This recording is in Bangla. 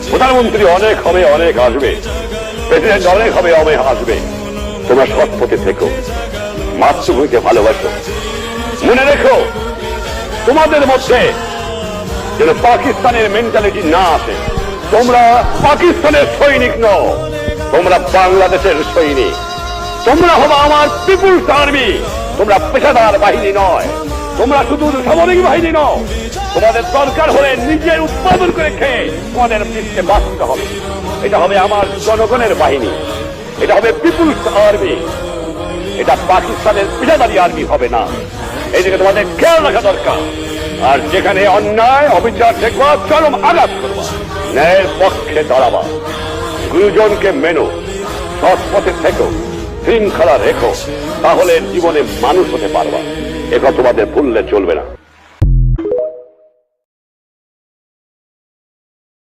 প্রধানমন্ত্রী অনেক হবে, অনেক আসবে, প্রেসিডেন্ট অনেক হবে, অনেক আসবে। তোমরা সৎ পথে থেকো, মাতৃভূমিকে ভালোবাসো। মনে রেখো, তোমাদের মধ্যে যেন পাকিস্তানের মেন্টালিটি না আসে। তোমরা পাকিস্তানের সৈনিক নও, তোমরা বাংলাদেশের সৈনিক। তোমরা হবে আমার পিপুলস আর্মি। তোমরা পেশাদার বাহিনী নয়, তোমরা শুধু সামরিক বাহিনী নও। তোমাদের দরকার হলে নিজের উৎপাদন করে খেয়ে তোমাদের দেশকে বাঁচতে হবে। এটা হবে আমার জনগণের বাহিনী, এটা হবে পিপুলস আর্মি। এটা পাকিস্তানের পেশাদারি আর্মি হবে না। এইদিকে তোমাদের খেয়াল রাখা দরকার। আর যেখানে অন্যায় অবিচার দেখবা, চরম আঘাত করবা, ন্যায়ের পক্ষে দাঁড়াবা, গুরুজনকে মেনো, সৎ পথে থেকো, শৃঙ্খলা রেখো, তাহলে জীবনে মানুষ হতে পারবা। এটা তোমাদের ভুললে চলবে না।